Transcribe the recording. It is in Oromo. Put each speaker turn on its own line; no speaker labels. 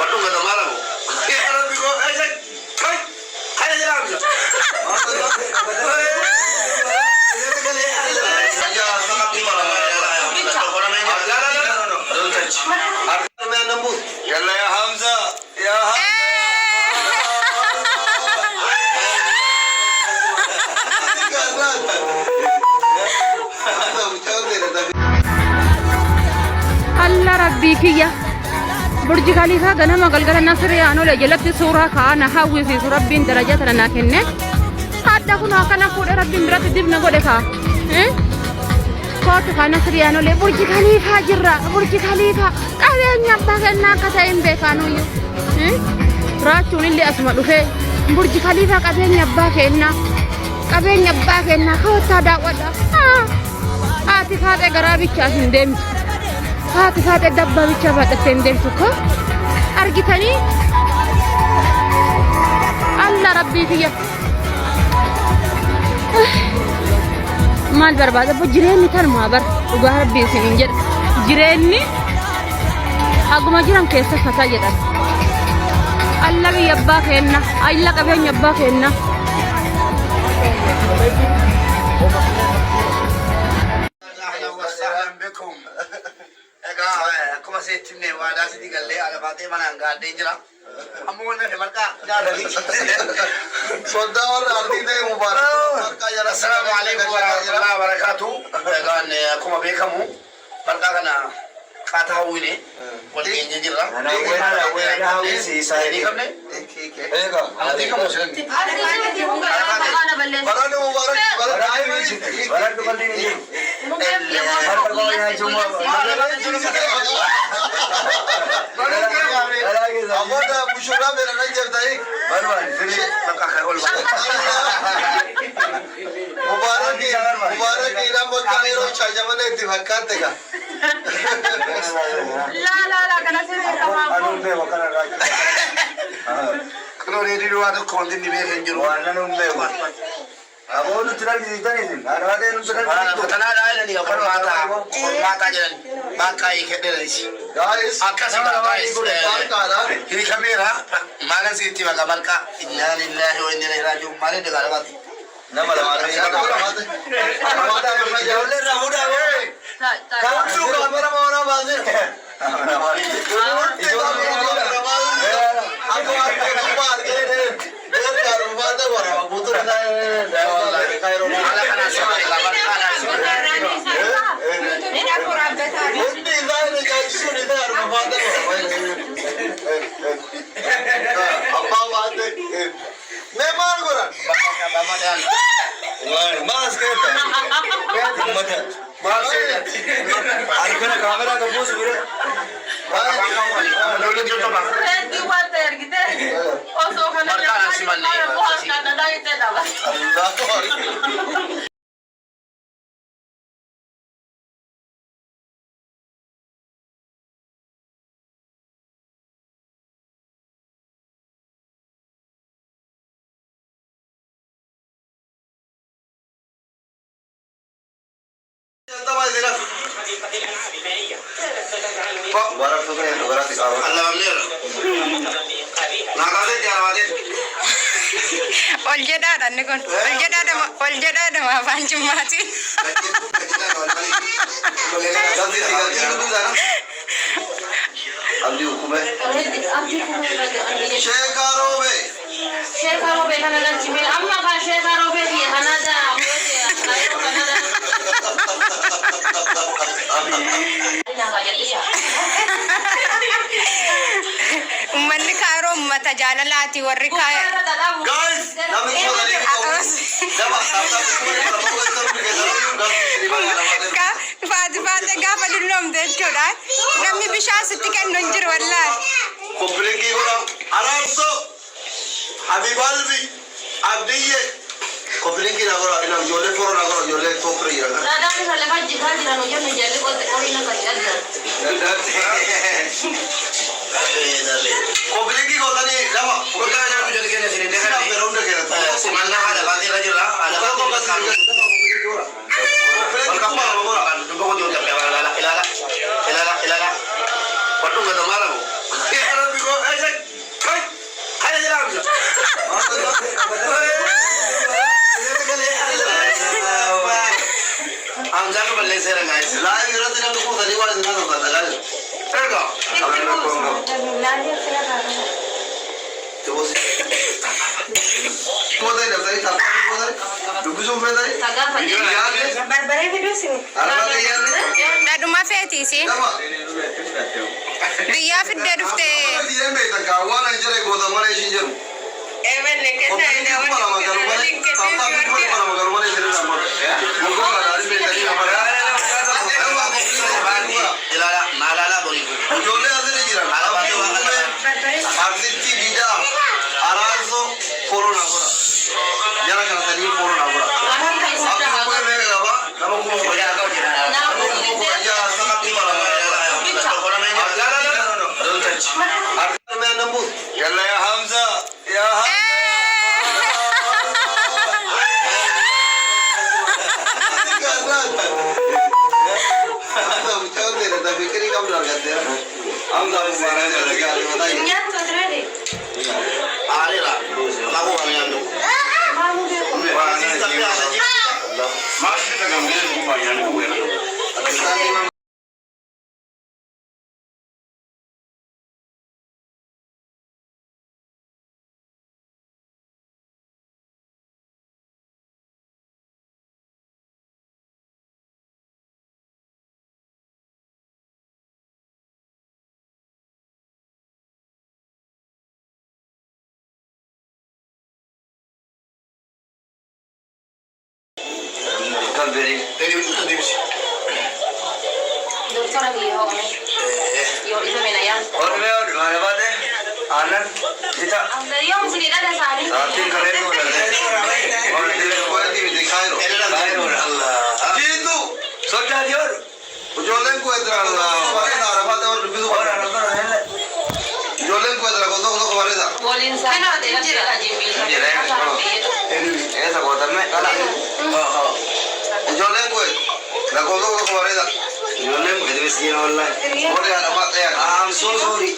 Waduh kata malam. Ya Rabbi kok aja. Hai jalan. Ya sangat di malam. Yalla ya Hamza. Ya Hamza.
Allah Rabbi kiyya burji khalifa ganama galgala nasri anole jalatti sura kana hawi fi rabbin darajatan na kenne hadda kuno kana fude rabbin birat dibna gode ka kotu kana nasri anole burji khalifa jirra burji khalifa qabenya bagana kata imbe kanu yu rachun illi asma dufe burji khalifa qabenya bakenna kota dawada ati fate garabicha sindem Hati dabba bicha baat tendem suko argitani Allah Rabbi kiyya mal barbada bu jireenni tan maabar uga Rabbi sinin jed jireenni aguma jiran keessa fata jedhan Allah bi yabba kenna Allah qabeenya yabba kenna Aku masih timne wadah sini galle ada bate mana enggak ada jera. Kamu mana demarka ada di. Soda orang arti deh mubarak. Assalamualaikum warahmatullahi wabarakatuh. Kan aku mau bekamu. Marka kana kata ini. Boleh ini jera. Ana sih saya ini kamu. Eka. Nanti kamu sering. Barang mubarak. Barang tu kali ini. Amoda mushura mera nahi jabta hai barbar fir maka kharol mubarak ina mutaqiro chajamane ittifaqat tega la kana se anunde wakana raj kalo ready ruwa to kondi ni be kenjuru anunde Abo nu tirar di tani din. Arade nu tirar di. Tana ada ni kapal mata jalan. Maka ikhde risi. Guys, akas guys. Ini kamera. Mana sih tiba kabar ka? Inna lillahi wa inna ilaihi raji'un. Mana dengar mati. Nama nama. Mata jole ramuda we. Kamu suka kamera mana bazir? Itu aku kamar gede. Barat tu kan, barat itu apa? Allah amlir. Nak ada tiada ada. Oljeda ada ni kon. Oljeda ada mah pancing mati.
Abdi hukum है. शेखारो बे खाना चिमेल अम्मा का शेखारो बे ये खाना जा
Umanni karo mata jalalati warri kaya.
Guys, namin ko dali ko. Dapat
Ka fati gafa dulom de choda. Namni bishas tikan nonjir wallahi.
Komplengi ko aram so Habibalbi Abdiye Komplengi na ko ina jole foro na ko jole topri ya. Dada ni sale faji faji na jole jale ko te ina ka jadda. Komplengi ko tani lama ko ka na jole ke na sine de ka pero unde ke na simanna ada bandi rajula ada ko ka ka Komplengi ka pa ko ra ko ko jole pe la ilala Waduh kata malam. Ya Rabbi kok تبص كودا إذا زي تابع كودا دكتور فيدا
Dadu ma feti si. Biya fidde dufte.
يلا يا حمزة يا I'm so sorry.